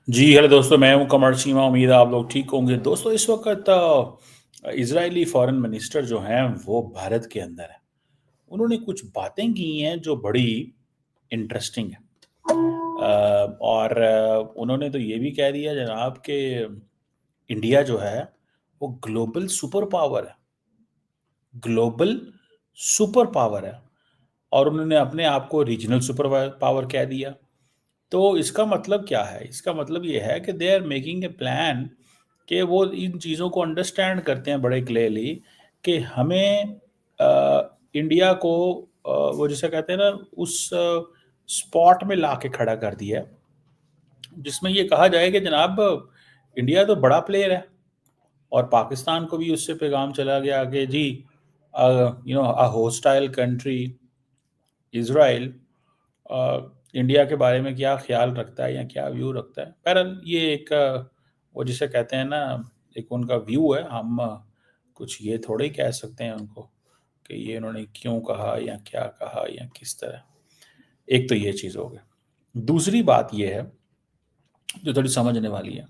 جی hello دوستو، میں ہوں قمر چیمہ. امید ہے آپ لوگ ٹھیک ہوں گے. دوستو اس وقت اسرائیلی فارن منسٹر جو ہیں وہ بھارت کے اندر ہیں. انہوں نے کچھ باتیں کی ہیں جو بڑی انٹرسٹنگ ہیں. اور انہوں نے تو یہ بھی کہہ دیا جناب کہ انڈیا جو ہے وہ گلوبل سپر پاور ہے. گلوبل سپر پاور ہے. اور انہوں نے اپنے آپ کو ریجنل سپر پاور کہہ دیا. تو اس کا مطلب کیا ہے؟ اس کا مطلب یہ ہے کہ they are making a plan کہ وہ ان چیزوں کو انڈرسٹینڈ کرتے ہیں بڑے کلیئرلی کہ ہمیں انڈیا کو وہ جسے کہتے ہیں نا اس سپاٹ میں لا کے کھڑا کر دیا جس میں یہ کہا جائے کہ جناب انڈیا تو بڑا پلیئر ہے. اور پاکستان کو بھی اس سے پیغام چلا گیا کہ جی ہوسٹائل کنٹری اسرائیل انڈیا کے بارے میں کیا خیال رکھتا ہے یا کیا ویو رکھتا ہے. بہرحال یہ ایک وہ جسے کہتے ہیں نا ایک ان کا ویو ہے. ہم کچھ یہ تھوڑے ہی کہہ سکتے ہیں ان کو کہ یہ انہوں نے کیوں کہا یا کیا کہا یا کس طرح. ایک تو یہ چیز ہو گئی. دوسری بات یہ ہے جو تھوڑی سمجھنے والی ہے.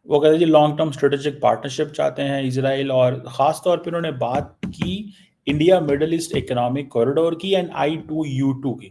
وہ کہتے ہیں جی لانگ ٹرم اسٹریٹجک پارٹنرشپ چاہتے ہیں اسرائیل. اور خاص طور پہ انہوں نے بات کی India Middle East economic corridor کی اینڈ I-2U2 کی.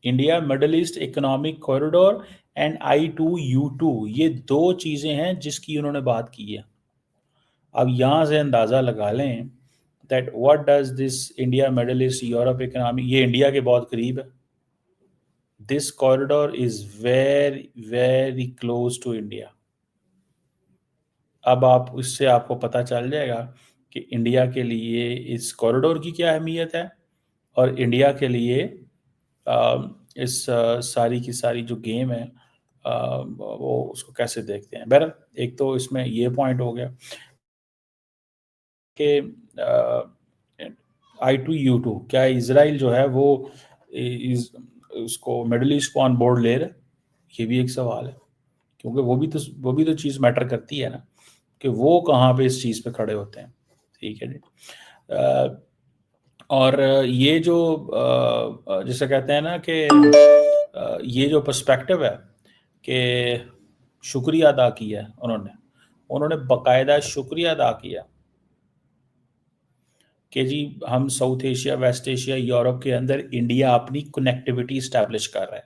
India Middle East economic corridor and I-2U2 یہ دو چیزیں ہیں جس کی انہوں نے بات کی ہے. اب یہاں سے اندازہ لگا لیں that what does this India Middle East Europe economic یہ انڈیا کے بہت قریب ہے. This corridor is very very close to India. اب آپ اس سے آپ کو پتہ چل جائے گا کہ انڈیا کے لیے اس کوریڈور کی کیا اہمیت ہے اور انڈیا کے لیے اس ساری کی ساری جو گیم ہے وہ اس کو کیسے دیکھتے ہیں. بہرحال ایک تو اس میں یہ پوائنٹ ہو گیا کہ I-2U2 کیا اسرائیل جو ہے وہ اس کو مڈل ایسٹ کو آن بورڈ لے رہے. یہ بھی ایک سوال ہے کیونکہ وہ بھی تو چیز میٹر کرتی ہے نا کہ وہ کہاں پہ اس چیز پہ کھڑے ہوتے ہیں. ٹھیک ہے جی. اور یہ جو جسے کہتے ہیں نا کہ یہ جو پرسپیکٹو ہے کہ شکریہ ادا کیا انہوں نے باقاعدہ شکریہ ادا کیا کہ جی ہم South Asia West Asia Europe کے اندر انڈیا اپنی کنیکٹیوٹی اسٹیبلش کر رہا ہے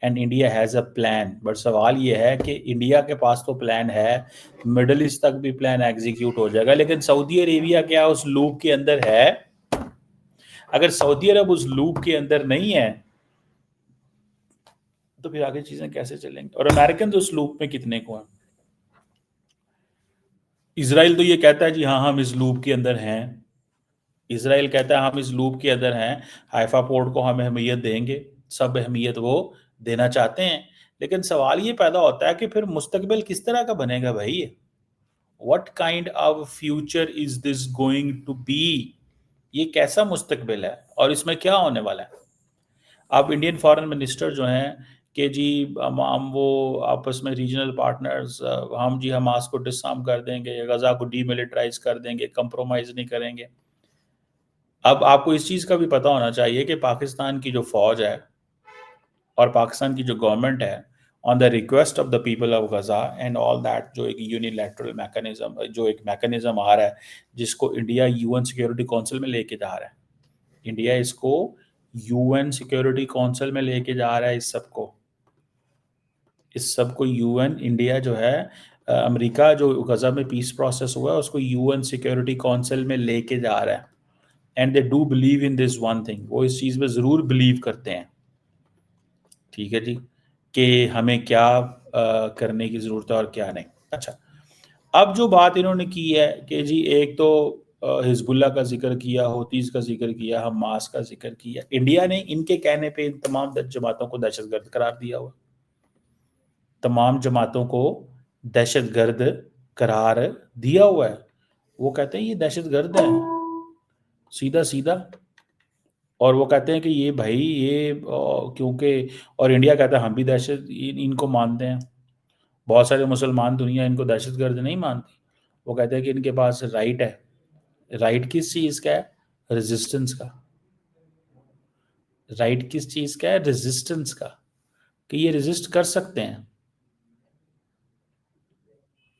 and India has a plan. But سوال یہ ہے کہ انڈیا کے پاس تو پلان ہے, مڈل ایسٹ تک بھی پلان ایگزیکیوٹ ہو جائے گا, لیکن سعودی عربیہ کیا اس لوپ کے اندر ہے؟ اگر سعودی عرب اس لوپ کے اندر نہیں ہے تو پھر آگے چیزیں کیسے چلیں گی؟ اور امریکن تو اس لوپ میں کتنے کو ہیں؟ اسرائیل تو یہ کہتا ہے جی ہاں ہم اس لوپ کے اندر ہیں. اسرائیل کہتا ہے ہم اس لوپ کے اندر ہیں, حیفا پورٹ کو ہم اہمیت دیں گے, سب اہمیت وہ دینا چاہتے ہیں. لیکن سوال یہ پیدا ہوتا ہے کہ پھر مستقبل کس طرح کا بنے گا بھائی؟ What kind of future is this going to be؟ یہ کیسا مستقبل ہے اور اس میں کیا ہونے والا ہے؟ اب انڈین فارن منسٹر جو ہیں کہ جی ہم وہ آپس میں ریجنل پارٹنرز ہم جی حماس کو ڈسارم کر دیں گے, غزہ کو ڈی ملٹرائز کر دیں گے, کمپرومائز نہیں کریں گے. اب آپ کو اس چیز کا بھی پتہ ہونا چاہیے کہ پاکستان کی جو فوج ہے اور پاکستان کی جو گورنمنٹ ہے on the request of the people of Gaza and all that, جو ایک یونیلیٹرل میکانزم جو ایک میکانزم آ رہا ہے جس کو انڈیا UN سیکیورٹی کونسل میں لے کے جا رہا ہے. انڈیا اس کو UN سیکیورٹی کونسل میں لے کے جا رہا ہے. اس سب کو UN انڈیا جو ہے امریکہ جو غزہ میں پیس پروسیس ہوا ہے اس کو UN سیکیورٹی کونسل میں لے کے جا رہا ہے. And they do believe in this one thing, وہ اس چیز میں ضرور بلیو کرتے ہیں. ٹھیک ہے جی, کہ ہمیں کیا کرنے کی ضرورت ہے اور کیا نہیں. اچھا, اب جو بات انہوں نے کی ہے کہ جی ایک تو حزب اللہ کا ذکر کیا, ہوتیز کا ذکر کیا, حماس کا ذکر کیا. انڈیا نے ان کے کہنے پہ ان تمام جماعتوں کو دہشت گرد قرار دیا ہوا, تمام جماعتوں کو دہشت گرد قرار دیا ہوا ہے. وہ کہتے ہیں یہ دہشت گرد ہیں سیدھا سیدھا, اور وہ کہتے ہیں کہ یہ بھائی یہ کیونکہ, اور انڈیا کہتا ہے ہم بھی دہشت ان کو مانتے ہیں. بہت سارے مسلمان دنیا ان کو دہشت گرد نہیں مانتی. وہ کہتے ہیں کہ ان کے پاس رائٹ ہے. رائٹ کس چیز کا ہے؟ ریزسٹنس کا. رائٹ کس چیز کا ہے؟ ریزسٹنس کا, کہ یہ ریزسٹ کر سکتے ہیں.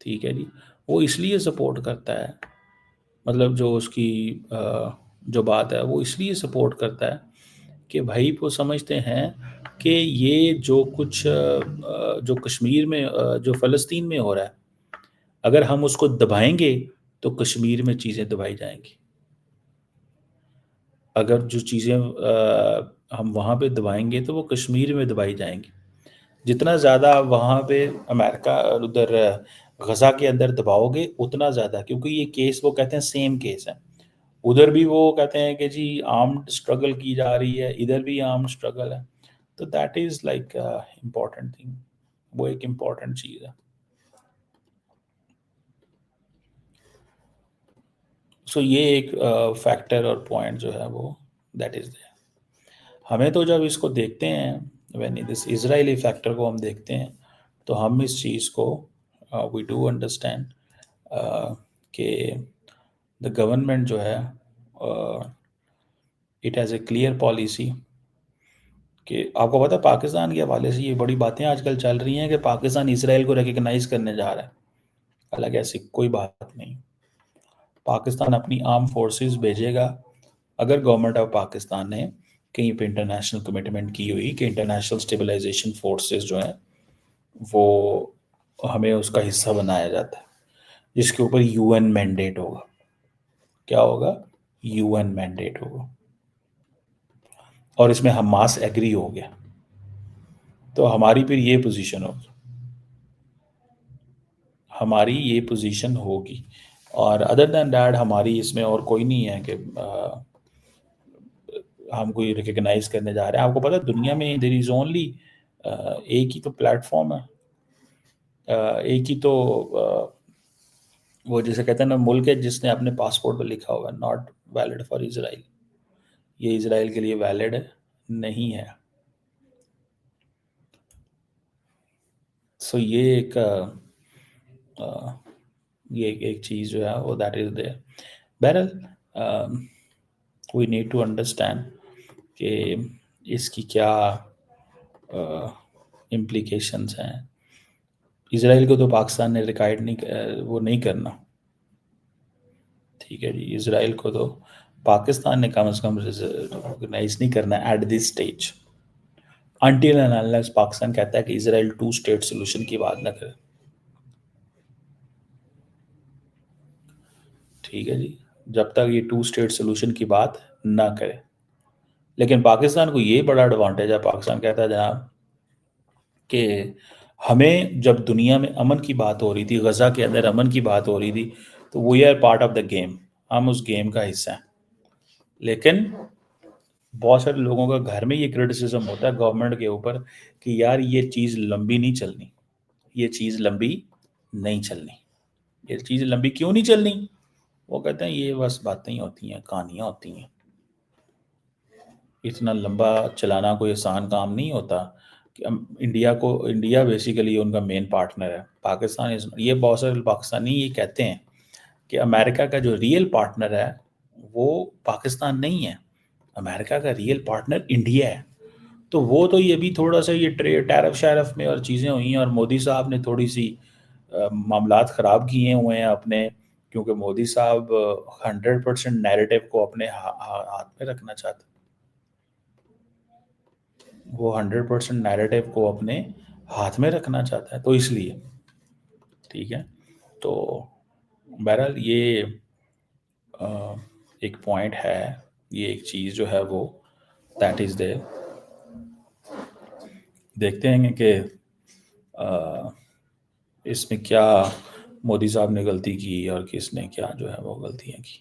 ٹھیک ہے جی. وہ اس لیے سپورٹ کرتا ہے, مطلب جو اس کی جو بات ہے وہ اس لیے سپورٹ کرتا ہے کہ بھائی وہ سمجھتے ہیں کہ یہ جو کچھ جو کشمیر میں جو فلسطین میں ہو رہا ہے, اگر ہم اس کو دبائیں گے تو کشمیر میں چیزیں دبائی جائیں گی. اگر جو چیزیں ہم وہاں پہ دبائیں گے تو وہ کشمیر میں دبائی جائیں گی. جتنا زیادہ وہاں پہ امریکہ ادھر غزہ کے اندر دباؤ گے اتنا زیادہ, کیونکہ یہ کیس وہ کہتے ہیں سیم کیس ہے. ادھر بھی وہ کہتے ہیں کہ جی آرمڈ اسٹرگل کی جا رہی ہے, ادھر بھی آرمڈ اسٹرگل ہے. تو that is like important thing, وہ ایک امپورٹنٹ چیز ہے. سو یہ ایک فیکٹر اور پوائنٹ جو ہے وہ دیٹ از دیر. ہمیں تو جب اس کو دیکھتے ہیں, وین دس اسرائیلی فیکٹر کو ہم دیکھتے ہیں, تو ہم اس چیز کو وی ڈو انڈرسٹینڈ کہ دا گورنمنٹ جو ہے it has a clear policy. کہ آپ کو پتا ہے پاکستان کے حوالے سے یہ بڑی باتیں آج کل چل رہی ہیں کہ پاکستان اسرائیل کو ریکگنائز کرنے جا رہا ہے. حالانکہ ایسی کوئی بات نہیں. پاکستان اپنی آرم فورسز بھیجے گا اگر گورنمنٹ آف پاکستان نے کہیں پہ انٹرنیشنل کمٹمنٹ کی ہوئی کہ انٹرنیشنل اسٹیبلائزیشن فورسز جو ہیں وہ ہمیں اس کا حصہ بنایا جاتا ہے, جس کے اوپر یو این مینڈیٹ ہوگا. کیا ہوگا؟ یو این مینڈیٹ ہوگا. اور اس میں حماس ایگری ہو گیا تو ہماری پھر یہ پوزیشن ہوگی, ہماری یہ پوزیشن ہوگی. اور ادر دین دیٹ ہماری اس میں اور کوئی نہیں ہے کہ ہم کوئی ریکگنائز کرنے جا رہے ہیں. آپ کو پتا ہے دنیا میں دیر از اونلی ایک ہی تو پلیٹ فارم ہے, ایک ہی تو وہ جسے کہتے ہیں نا ملک ہے جس نے اپنے پاسپورٹ پہ لکھا ہوا ہے ناٹ ویلڈ فار اسرائیل. یہ اسرائیل کے لیے ویلڈ نہیں ہے. سو یہ ایک چیز جو ہے وہ دیٹ از دیر. بہرحال وی نیڈ ٹو انڈرسٹینڈ کہ اس کی کیا امپلیکیشنس ہیں. اسرائیل کو تو پاکستان نے ریکائڈ نہیں وہ نہیں کرنا. ٹھیک ہے جی, اسرائیل کو تو پاکستان نے کم از کم ریکگنائز نہیں کرنا at this stage, until and unless Pakistan کہتا ہے کہ اسرائیل 2 اسٹیٹ سولوشن کی بات نہ کرے. ٹھیک ہے جی, جب تک یہ 2 اسٹیٹ سولوشن کی بات نہ کرے. لیکن پاکستان کو یہ بڑا ایڈوانٹیج ہے, پاکستان کہتا ہے جناب کہ ہمیں جب دنیا میں امن کی بات ہو رہی تھی, غزہ کے اندر امن کی بات ہو رہی تھی, تو we are part of the game, ہم اس گیم کا حصہ ہیں. لیکن بہت سارے لوگوں کا گھر میں یہ کرٹیسزم ہوتا ہے گورنمنٹ کے اوپر کہ یار یہ چیز لمبی نہیں چلنی, یہ چیز لمبی نہیں چلنی. یہ چیز لمبی کیوں نہیں چلنی؟ وہ کہتے ہیں یہ بس باتیں ہوتی ہیں, کہانیاں ہوتی ہیں, اتنا لمبا چلانا کوئی آسان کام نہیں ہوتا. کہ انڈیا بیسیکلی ان کا مین پارٹنر ہے. پاکستان یہ بہت سارے پاکستانی یہ کہتے ہیں کہ امریکہ کا جو ریئل پارٹنر ہے وہ پاکستان نہیں ہے, امریکہ کا ریئل پارٹنر انڈیا ہے. تو وہ تو یہ بھی تھوڑا سا یہ ٹیرف شیرف میں اور چیزیں ہوئی ہیں, اور مودی صاحب نے تھوڑی سی معاملات خراب کیے ہوئے ہیں اپنے, کیونکہ مودی صاحب 100% نیریٹو کو اپنے ہاتھ میں رکھنا چاہتے ہیں. وہ 100% نیریٹو کو اپنے ہاتھ میں رکھنا چاہتا ہے, تو اس لیے ٹھیک ہے. تو بہرحال یہ ایک پوائنٹ ہے, یہ ایک چیز جو ہے وہ دیٹ از دیر. دیکھتے ہیں کہ اس میں کیا مودی صاحب نے غلطی کی اور کس نے کیا جو ہے وہ غلطیاں کی.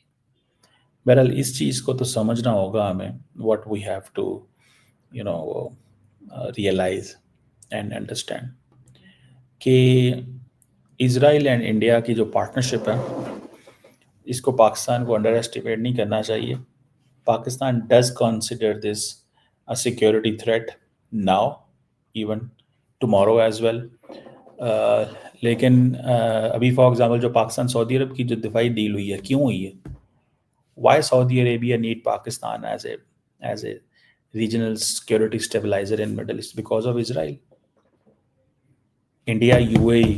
بہرحال اس چیز کو تو سمجھنا ہوگا ہمیں, what we have to realise and understand کہ اسرائیل اینڈ انڈیا کی جو پارٹنرشپ ہے اس کو پاکستان کو انڈر ایسٹیمیٹ نہیں کرنا چاہیے. Pakistan does consider this a security threat now, even tomorrow as well. لیکن ابھی فار ایگزامپل جو پاکستان سعودی عرب کی جو دفاعی ڈیل ہوئی ہے, کیوں ہوئی ہے؟ Why Saudi Arabia need Pakistan as a regional security stabiliser in Middle East because of Israel. India, UAE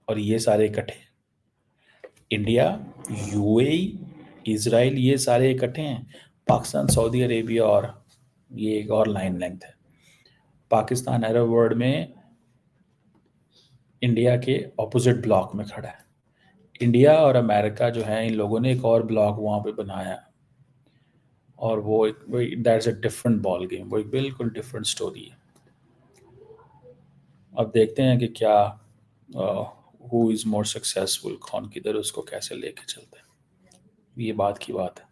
اور یہ سارے اکٹھے، انڈیا، یو اے ای، اسرائیل، یہ سارے اکٹھے ہیں، پاکستان، سعودی عربیہ، اور یہ ایک اور لائن لینتھ ہے۔ پاکستان عرب ورلڈ میں انڈیا کے اپوزٹ بلاک میں کھڑا ہے۔ انڈیا اور امریکہ جو ہے، ان لوگوں نے ایک اور بلاک وہاں پہ بنایا، اور وہ that's a different ball game, وہ ایک بالکل ڈفرنٹ سٹوری ہے۔ اب دیکھتے ہیں کہ کیا ہو از مور سکسیسفل، کون کدھر اس کو کیسے لے کے چلتے ہیں، یہ بات کی بات ہے۔